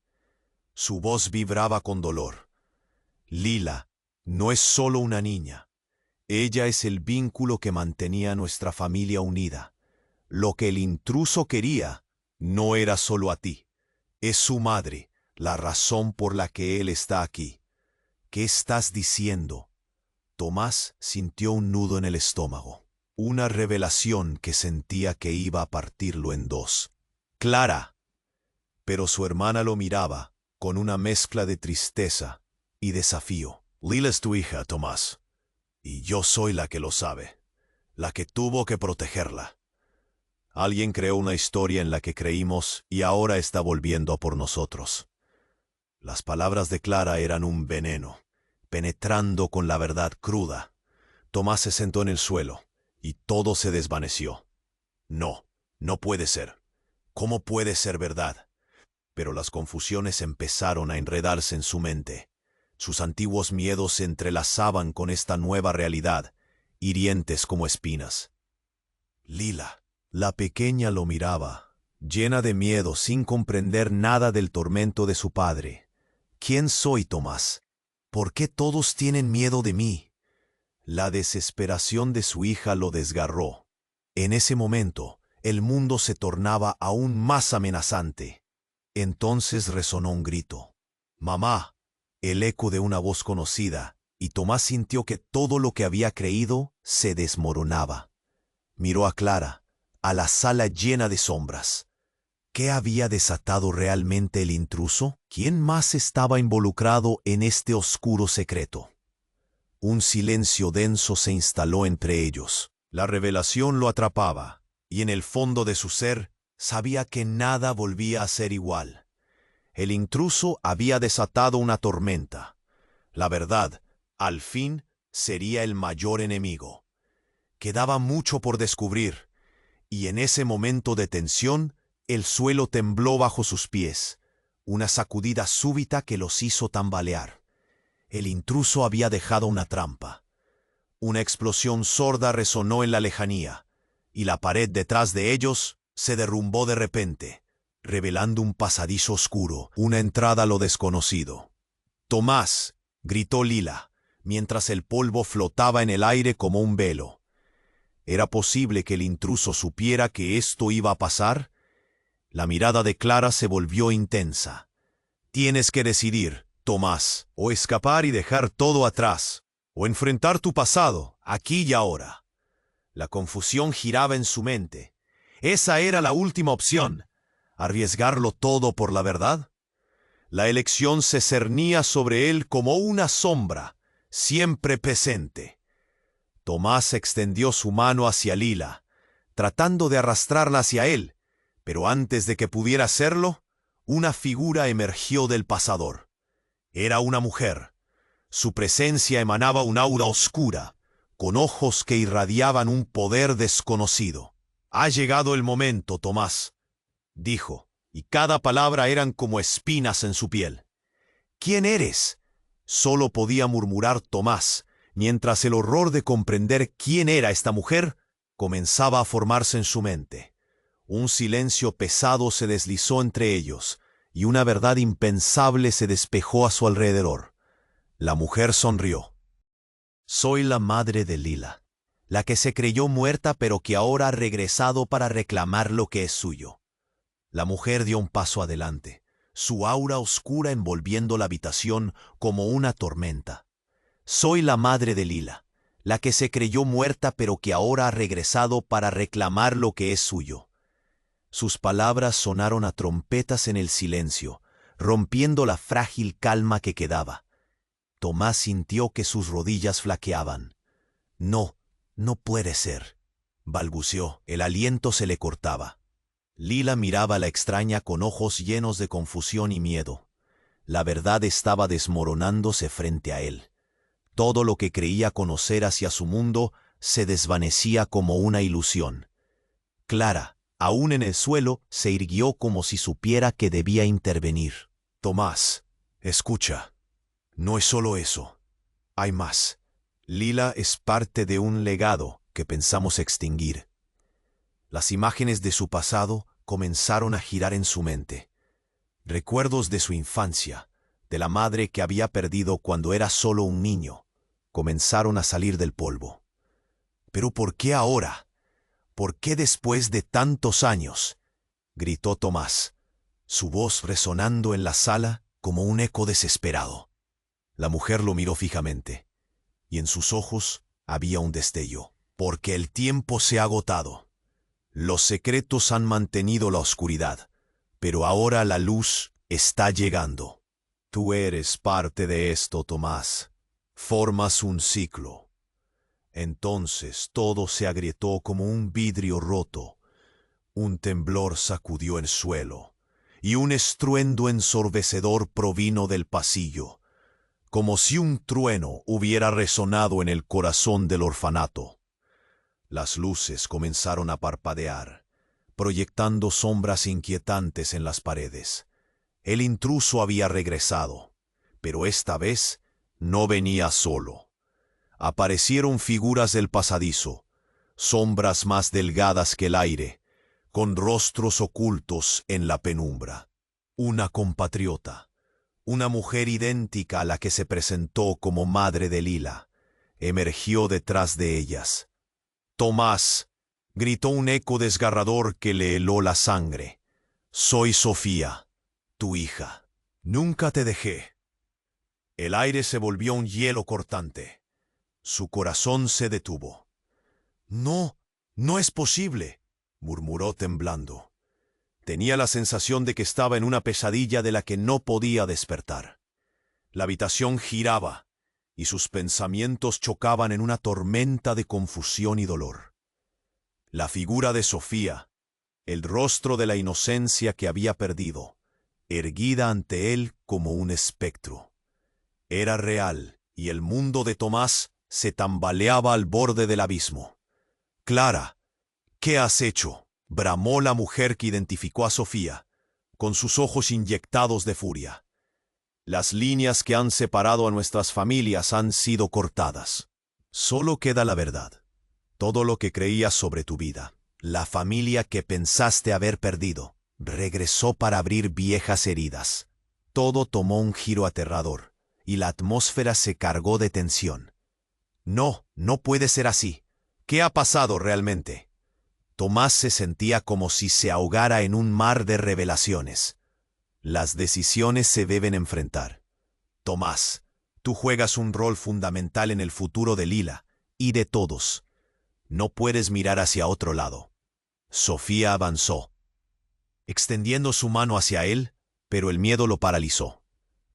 Su voz vibraba con dolor. «Lila no es solo una niña. Ella es el vínculo que mantenía a nuestra familia unida. Lo que el intruso quería no era solo a ti. Es su madre, la razón por la que él está aquí». «¿Qué estás diciendo?» Tomás sintió un nudo en el estómago, una revelación que sentía que iba a partirlo en dos. «Clara». Pero su hermana lo miraba con una mezcla de tristeza y desafío. «Lila es tu hija, Tomás, y yo soy la que lo sabe, la que tuvo que protegerla. Alguien creó una historia en la que creímos y ahora está volviendo a por nosotros». Las palabras de Clara eran un veneno, penetrando con la verdad cruda. Tomás se sentó en el suelo, y todo se desvaneció. No, no puede ser. ¿Cómo puede ser verdad? Pero las confusiones empezaron a enredarse en su mente. Sus antiguos miedos se entrelazaban con esta nueva realidad, hirientes como espinas. «Lila». La pequeña lo miraba, llena de miedo, sin comprender nada del tormento de su padre. «¿Quién soy, Tomás? ¿Por qué todos tienen miedo de mí?». La desesperación de su hija lo desgarró. En ese momento, el mundo se tornaba aún más amenazante. Entonces resonó un grito: «¡Mamá!», el eco de una voz conocida, y Tomás sintió que todo lo que había creído se desmoronaba. Miró a Clara, a la sala llena de sombras. ¿Qué había desatado realmente el intruso? ¿Quién más estaba involucrado en este oscuro secreto? Un silencio denso se instaló entre ellos. La revelación lo atrapaba, y en el fondo de su ser sabía que nada volvía a ser igual. El intruso había desatado una tormenta. La verdad, al fin, sería el mayor enemigo. Quedaba mucho por descubrir, y en ese momento de tensión, el suelo tembló bajo sus pies, una sacudida súbita que los hizo tambalear. El intruso había dejado una trampa. Una explosión sorda resonó en la lejanía, y la pared detrás de ellos se derrumbó de repente, revelando un pasadizo oscuro, una entrada a lo desconocido. «Tomás», gritó Lila, mientras el polvo flotaba en el aire como un velo. ¿Era posible que el intruso supiera que esto iba a pasar? La mirada de Clara se volvió intensa. «Tienes que decidir, Tomás, o escapar y dejar todo atrás, o enfrentar tu pasado, aquí y ahora». La confusión giraba en su mente. Esa era la última opción. ¿Arriesgarlo todo por la verdad? La elección se cernía sobre él como una sombra, siempre presente. Tomás extendió su mano hacia Lila, tratando de arrastrarla hacia él, pero antes de que pudiera hacerlo, una figura emergió del pasador. Era una mujer. Su presencia emanaba un aura oscura, con ojos que irradiaban un poder desconocido. «Ha llegado el momento, Tomás», dijo, y cada palabra eran como espinas en su piel. «¿Quién eres?», solo podía murmurar Tomás, mientras el horror de comprender quién era esta mujer comenzaba a formarse en su mente. Un silencio pesado se deslizó entre ellos, y una verdad impensable se despejó a su alrededor. La mujer sonrió. Soy la madre de Lila, la que se creyó muerta pero que ahora ha regresado para reclamar lo que es suyo. La mujer dio un paso adelante, su aura oscura envolviendo la habitación como una tormenta. Soy la madre de Lila, la que se creyó muerta pero que ahora ha regresado para reclamar lo que es suyo. Sus palabras sonaron a trompetas en el silencio, rompiendo la frágil calma que quedaba. Tomás sintió que sus rodillas flaqueaban. No, no puede ser, balbuceó, el aliento se le cortaba. Lila miraba a la extraña con ojos llenos de confusión y miedo. La verdad estaba desmoronándose frente a él. Todo lo que creía conocer hacia su mundo se desvanecía como una ilusión. Clara, aún en el suelo, se irguió como si supiera que debía intervenir. Tomás, escucha. No es solo eso. Hay más. Lila es parte de un legado que pensamos extinguir. Las imágenes de su pasado comenzaron a girar en su mente. Recuerdos de su infancia, de la madre que había perdido cuando era solo un niño, comenzaron a salir del polvo. ¿Pero por qué ahora? ¿Por qué después de tantos años? Gritó Tomás, su voz resonando en la sala como un eco desesperado. La mujer lo miró fijamente, y en sus ojos había un destello. Porque el tiempo se ha agotado. Los secretos han mantenido la oscuridad, pero ahora la luz está llegando. Tú eres parte de esto, Tomás. Formas un ciclo. Entonces todo se agrietó como un vidrio roto. Un temblor sacudió el suelo, y un estruendo ensordecedor provino del pasillo, como si un trueno hubiera resonado en el corazón del orfanato. Las luces comenzaron a parpadear, proyectando sombras inquietantes en las paredes. El intruso había regresado, pero esta vez no venía solo. Aparecieron figuras del pasadizo, sombras más delgadas que el aire, con rostros ocultos en la penumbra. Una compatriota, una mujer idéntica a la que se presentó como madre de Lila, emergió detrás de ellas. «Tomás», gritó un eco desgarrador que le heló la sangre. «Soy Sofía, tu hija. Nunca te dejé». El aire se volvió un hielo cortante. Su corazón se detuvo. «No, no es posible», murmuró temblando. Tenía la sensación de que estaba en una pesadilla de la que no podía despertar. La habitación giraba, y sus pensamientos chocaban en una tormenta de confusión y dolor. La figura de Sofía, el rostro de la inocencia que había perdido, erguida ante él como un espectro. Era real, y el mundo de Tomás se tambaleaba al borde del abismo. «Clara, ¿qué has hecho?», bramó la mujer que identificó a Sofía, con sus ojos inyectados de furia. «Las líneas que han separado a nuestras familias han sido cortadas. Solo queda la verdad. Todo lo que creías sobre tu vida, la familia que pensaste haber perdido, regresó para abrir viejas heridas. Todo tomó un giro aterrador, y la atmósfera se cargó de tensión. No, no puede ser así. ¿Qué ha pasado realmente?» Tomás se sentía como si se ahogara en un mar de revelaciones. Las decisiones se deben enfrentar. Tomás, tú juegas un rol fundamental en el futuro de Lila y de todos. No puedes mirar hacia otro lado. Sofía avanzó, extendiendo su mano hacia él, pero el miedo lo paralizó.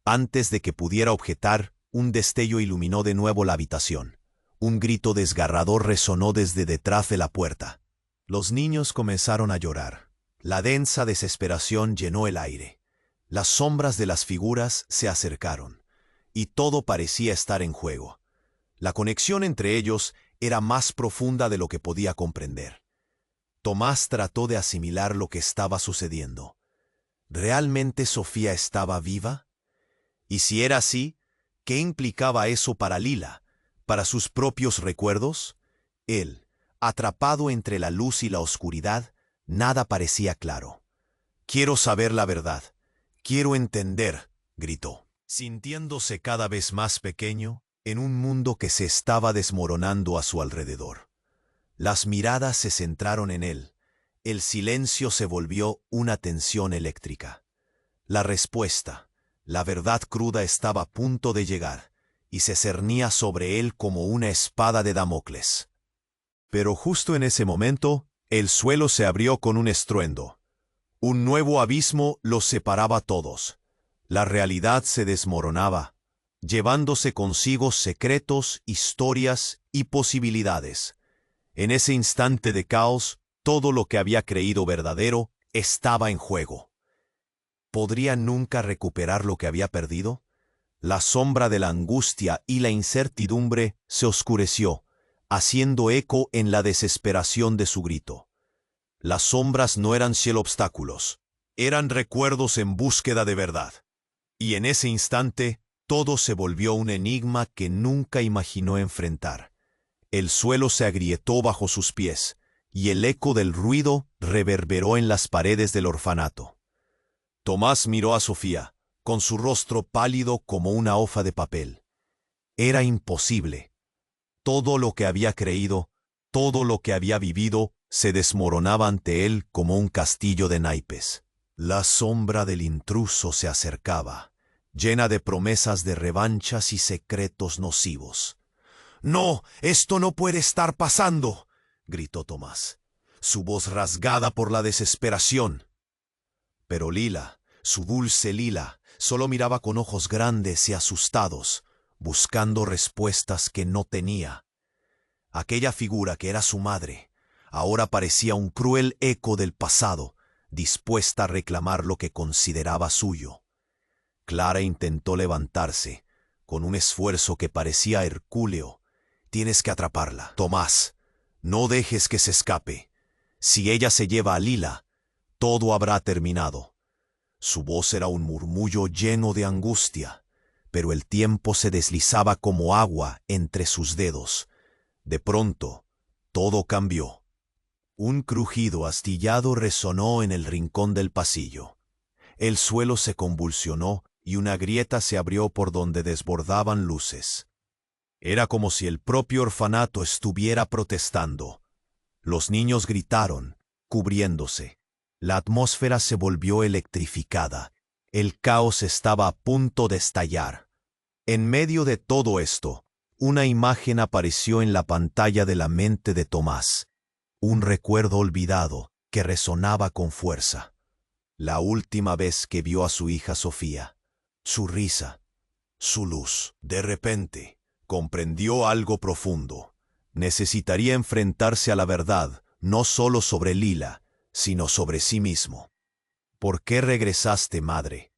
Antes de que pudiera objetar, un destello iluminó de nuevo la habitación. Un grito desgarrador resonó desde detrás de la puerta. Los niños comenzaron a llorar. La densa desesperación llenó el aire. Las sombras de las figuras se acercaron, y todo parecía estar en juego. La conexión entre ellos era más profunda de lo que podía comprender. Tomás trató de asimilar lo que estaba sucediendo. ¿Realmente Sofía estaba viva? Y si era así, ¿qué implicaba eso para Lila, para sus propios recuerdos? Él, atrapado entre la luz y la oscuridad, nada parecía claro. «Quiero saber la verdad. Quiero entender», gritó, sintiéndose cada vez más pequeño en un mundo que se estaba desmoronando a su alrededor. Las miradas se centraron en él. El silencio se volvió una tensión eléctrica. La respuesta, la verdad cruda, estaba a punto de llegar, y se cernía sobre él como una espada de Damocles. Pero justo en ese momento, el suelo se abrió con un estruendo. Un nuevo abismo los separaba a todos. La realidad se desmoronaba, llevándose consigo secretos, historias y posibilidades. En ese instante de caos, todo lo que había creído verdadero estaba en juego. ¿Podría nunca recuperar lo que había perdido? La sombra de la angustia y la incertidumbre se oscureció, haciendo eco en la desesperación de su grito. Las sombras no eran solo obstáculos, eran recuerdos en búsqueda de verdad. Y en ese instante, todo se volvió un enigma que nunca imaginó enfrentar. El suelo se agrietó bajo sus pies, y el eco del ruido reverberó en las paredes del orfanato. Tomás miró a Sofía, con su rostro pálido como una hoja de papel. Era imposible. Todo lo que había creído, todo lo que había vivido, se desmoronaba ante él como un castillo de naipes. La sombra del intruso se acercaba, llena de promesas de revanchas y secretos nocivos. «¡No! ¡Esto no puede estar pasando!», gritó Tomás, su voz rasgada por la desesperación. Pero Lila, su dulce Lila, solo miraba con ojos grandes y asustados, buscando respuestas que no tenía. Aquella figura que era su madre, ahora parecía un cruel eco del pasado, dispuesta a reclamar lo que consideraba suyo. Clara intentó levantarse, con un esfuerzo que parecía hercúleo. «Tienes que atraparla, Tomás. No dejes que se escape. Si ella se lleva a Lila, todo habrá terminado». Su voz era un murmullo lleno de angustia, pero el tiempo se deslizaba como agua entre sus dedos. De pronto, todo cambió. Un crujido astillado resonó en el rincón del pasillo. El suelo se convulsionó y una grieta se abrió por donde desbordaban luces. Era como si el propio orfanato estuviera protestando. Los niños gritaron, cubriéndose. La atmósfera se volvió electrificada. El caos estaba a punto de estallar. En medio de todo esto, una imagen apareció en la pantalla de la mente de Tomás. Un recuerdo olvidado que resonaba con fuerza. La última vez que vio a su hija Sofía. Su risa, su luz. De repente, comprendió algo profundo. Necesitaría enfrentarse a la verdad, no solo sobre Lila, sino sobre sí mismo. «¿Por qué regresaste, madre?»,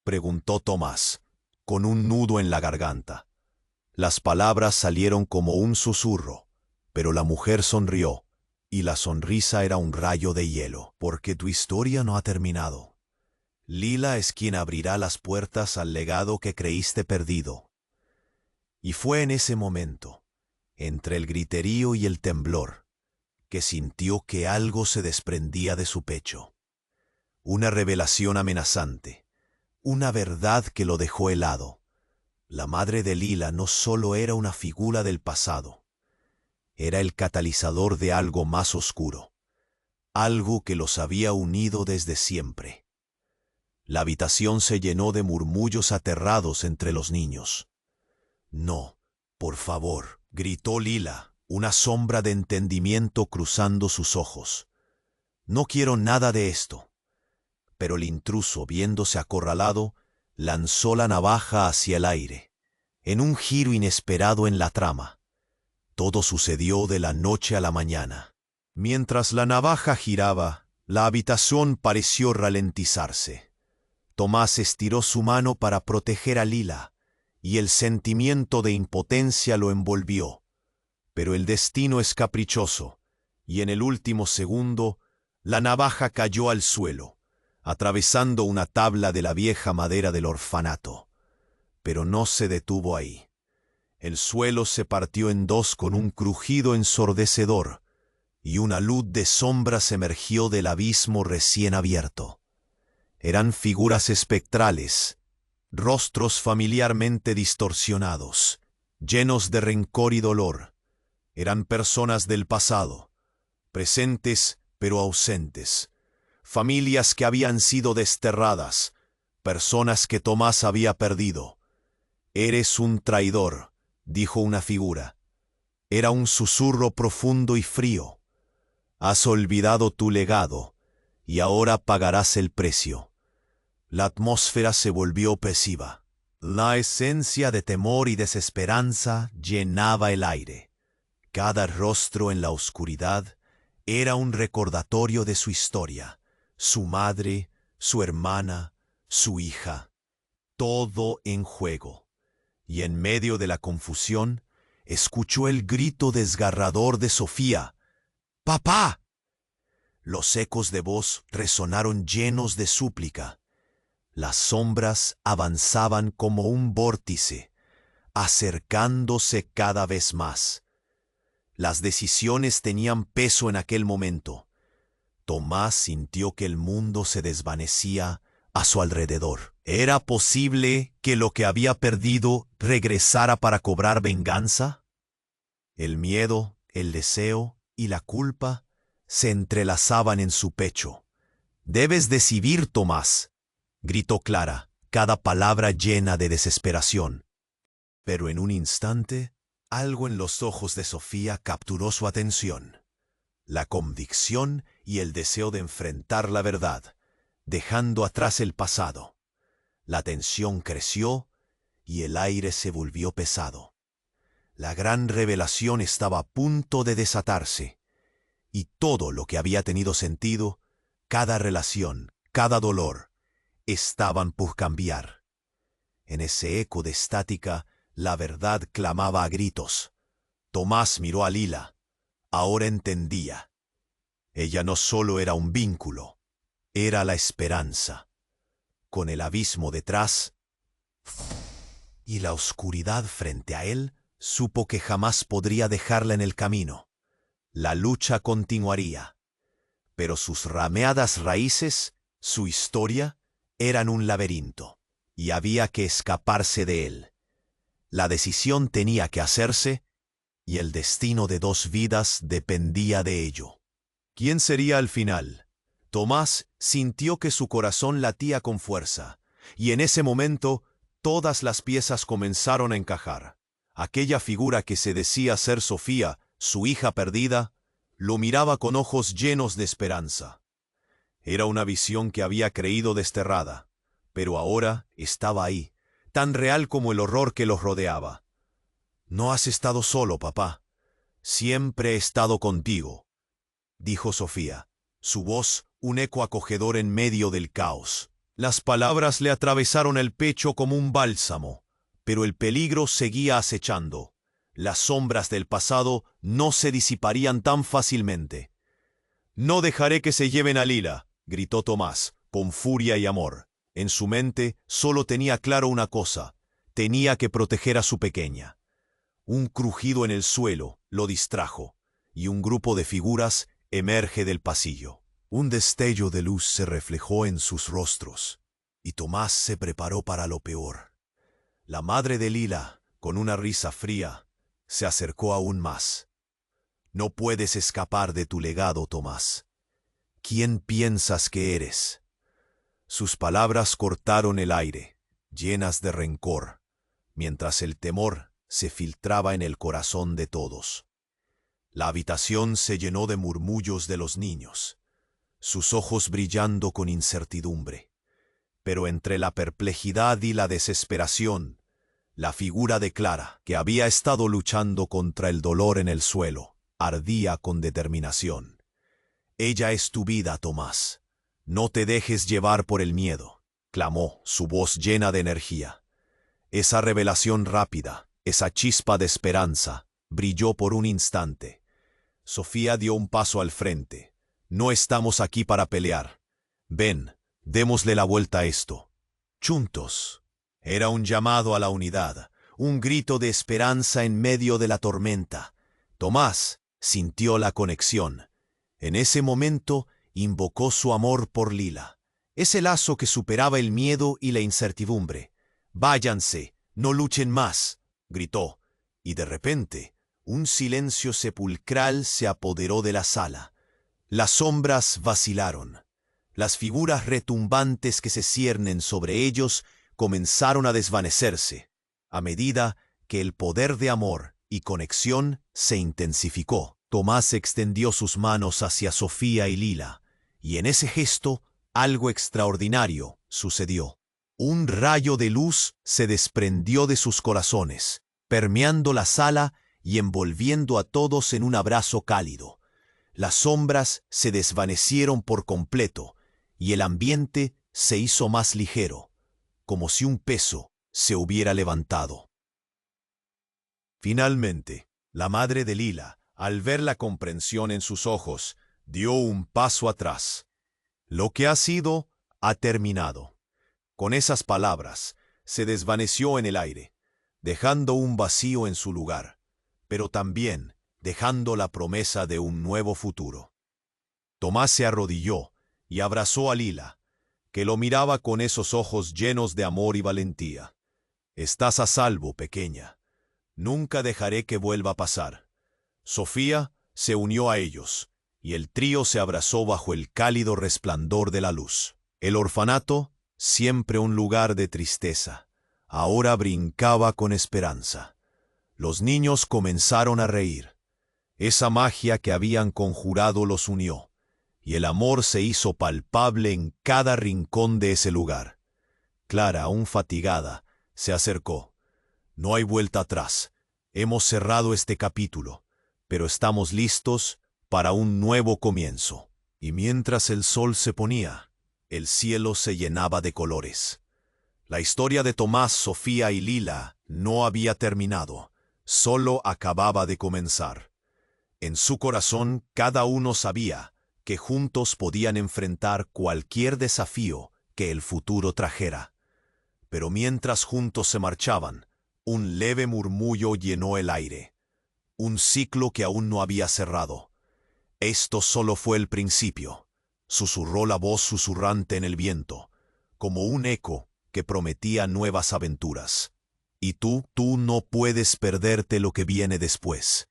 preguntó Tomás, con un nudo en la garganta. Las palabras salieron como un susurro, pero la mujer sonrió, y la sonrisa era un rayo de hielo. «Porque tu historia no ha terminado. Lila es quien abrirá las puertas al legado que creíste perdido». Y fue en ese momento, entre el griterío y el temblor, que sintió que algo se desprendía de su pecho. Una revelación amenazante, una verdad que lo dejó helado. La madre de Lila no solo era una figura del pasado, era el catalizador de algo más oscuro, algo que los había unido desde siempre. La habitación se llenó de murmullos aterrados entre los niños. «No, por favor», gritó Lila, una sombra de entendimiento cruzando sus ojos. «No quiero nada de esto». Pero el intruso, viéndose acorralado, lanzó la navaja hacia el aire, en un giro inesperado en la trama. Todo sucedió de la noche a la mañana. Mientras la navaja giraba, la habitación pareció ralentizarse. Tomás estiró su mano para proteger a Lila, y el sentimiento de impotencia lo envolvió. Pero el destino es caprichoso, y en el último segundo, la navaja cayó al suelo, atravesando una tabla de la vieja madera del orfanato. Pero no se detuvo ahí. El suelo se partió en dos con un crujido ensordecedor, y una luz de sombras emergió del abismo recién abierto. Eran figuras espectrales, rostros familiarmente distorsionados, llenos de rencor y dolor. Eran personas del pasado, presentes pero ausentes, familias que habían sido desterradas, personas que Tomás había perdido. «Eres un traidor», dijo una figura. Era un susurro profundo y frío. «Has olvidado tu legado, y ahora pagarás el precio». La atmósfera se volvió opresiva. La esencia de temor y desesperanza llenaba el aire. Cada rostro en la oscuridad era un recordatorio de su historia, su madre, su hermana, su hija, todo en juego. Y en medio de la confusión, escuchó el grito desgarrador de Sofía. «¡Papá!». Los ecos de voz resonaron llenos de súplica. Las sombras avanzaban como un vórtice, acercándose cada vez más. Las decisiones tenían peso en aquel momento. Tomás sintió que el mundo se desvanecía a su alrededor. ¿Era posible que lo que había perdido regresara para cobrar venganza? El miedo, el deseo y la culpa se entrelazaban en su pecho. «Debes decidir, Tomás», gritó Clara, cada palabra llena de desesperación. Pero en un instante, algo en los ojos de Sofía capturó su atención. La convicción y el deseo de enfrentar la verdad, dejando atrás el pasado. La tensión creció y el aire se volvió pesado. La gran revelación estaba a punto de desatarse, y todo lo que había tenido sentido, cada relación, cada dolor, estaban por cambiar. En ese eco de estática, la verdad clamaba a gritos. Tomás miró a Lila. Ahora entendía. Ella no solo era un vínculo, era la esperanza. Con el abismo detrás y la oscuridad frente a él, supo que jamás podría dejarla en el camino. La lucha continuaría, pero sus rameadas raíces, su historia, eran un laberinto, y había que escaparse de él. La decisión tenía que hacerse, y el destino de dos vidas dependía de ello. ¿Quién sería al final? Tomás sintió que su corazón latía con fuerza, y en ese momento todas las piezas comenzaron a encajar. Aquella figura que se decía ser Sofía, su hija perdida, lo miraba con ojos llenos de esperanza. Era una visión que había creído desterrada, pero ahora estaba ahí, tan real como el horror que los rodeaba. «No has estado solo, papá. Siempre he estado contigo», dijo Sofía, su voz un eco acogedor en medio del caos. Las palabras le atravesaron el pecho como un bálsamo, pero el peligro seguía acechando. Las sombras del pasado no se disiparían tan fácilmente. «No dejaré que se lleven a Lila», gritó Tomás, con furia y amor. En su mente solo tenía claro una cosa: tenía que proteger a su pequeña. Un crujido en el suelo lo distrajo, y un grupo de figuras emerge del pasillo. Un destello de luz se reflejó en sus rostros, y Tomás se preparó para lo peor. La madre de Lila, con una risa fría, se acercó aún más. «No puedes escapar de tu legado, Tomás. ¿Quién piensas que eres?». Sus palabras cortaron el aire, llenas de rencor, mientras el temor se filtraba en el corazón de todos. La habitación se llenó de murmullos de los niños, sus ojos brillando con incertidumbre. Pero entre la perplejidad y la desesperación, la figura de Clara, que había estado luchando contra el dolor en el suelo, ardía con determinación. «Ella es tu vida, Tomás. No te dejes llevar por el miedo», clamó, su voz llena de energía. Esa revelación rápida, esa chispa de esperanza, brilló por un instante. Sofía dio un paso al frente. «No estamos aquí para pelear. Ven, démosle la vuelta a esto. Juntos». Era un llamado a la unidad, un grito de esperanza en medio de la tormenta. Tomás sintió la conexión. En ese momento invocó su amor por Lila, ese lazo que superaba el miedo y la incertidumbre. «Váyanse, no luchen más», gritó, y de repente un silencio sepulcral se apoderó de la sala. Las sombras vacilaron. Las figuras retumbantes que se ciernen sobre ellos comenzaron a desvanecerse, a medida que el poder de amor y conexión se intensificó. Tomás extendió sus manos hacia Sofía y Lila, y en ese gesto algo extraordinario sucedió. Un rayo de luz se desprendió de sus corazones, permeando la sala y envolviendo a todos en un abrazo cálido. Las sombras se desvanecieron por completo, y el ambiente se hizo más ligero, como si un peso se hubiera levantado. Finalmente, la madre de Lila, al ver la comprensión en sus ojos, dio un paso atrás. «Lo que ha sido, ha terminado». Con esas palabras, se desvaneció en el aire, dejando un vacío en su lugar, pero también dejando la promesa de un nuevo futuro. Tomás se arrodilló y abrazó a Lila, que lo miraba con esos ojos llenos de amor y valentía. «Estás a salvo, pequeña. Nunca dejaré que vuelva a pasar». Sofía se unió a ellos, y el trío se abrazó bajo el cálido resplandor de la luz. El orfanato, siempre un lugar de tristeza, ahora brincaba con esperanza. Los niños comenzaron a reír. Esa magia que habían conjurado los unió, y el amor se hizo palpable en cada rincón de ese lugar. Clara, aún fatigada, se acercó. «No hay vuelta atrás. Hemos cerrado este capítulo, pero estamos listos para un nuevo comienzo». Y mientras el sol se ponía, el cielo se llenaba de colores. La historia de Tomás, Sofía y Lila no había terminado, solo acababa de comenzar. En su corazón cada uno sabía que juntos podían enfrentar cualquier desafío que el futuro trajera. Pero mientras juntos se marchaban, un leve murmullo llenó el aire. Un ciclo que aún no había cerrado. «Esto solo fue el principio», susurró la voz susurrante en el viento, como un eco que prometía nuevas aventuras. «Y tú no puedes perderte lo que viene después.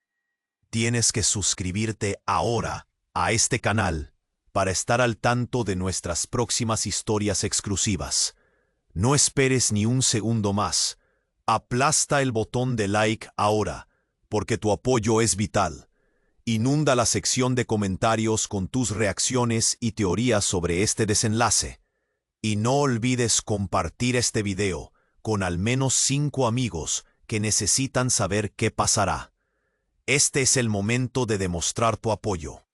Tienes que suscribirte ahora a este canal para estar al tanto de nuestras próximas historias exclusivas. No esperes ni un segundo más. Aplasta el botón de like ahora, porque tu apoyo es vital. Inunda la sección de comentarios con tus reacciones y teorías sobre este desenlace. Y no olvides compartir este video con al menos 5 amigos que necesitan saber qué pasará. Este es el momento de demostrar tu apoyo.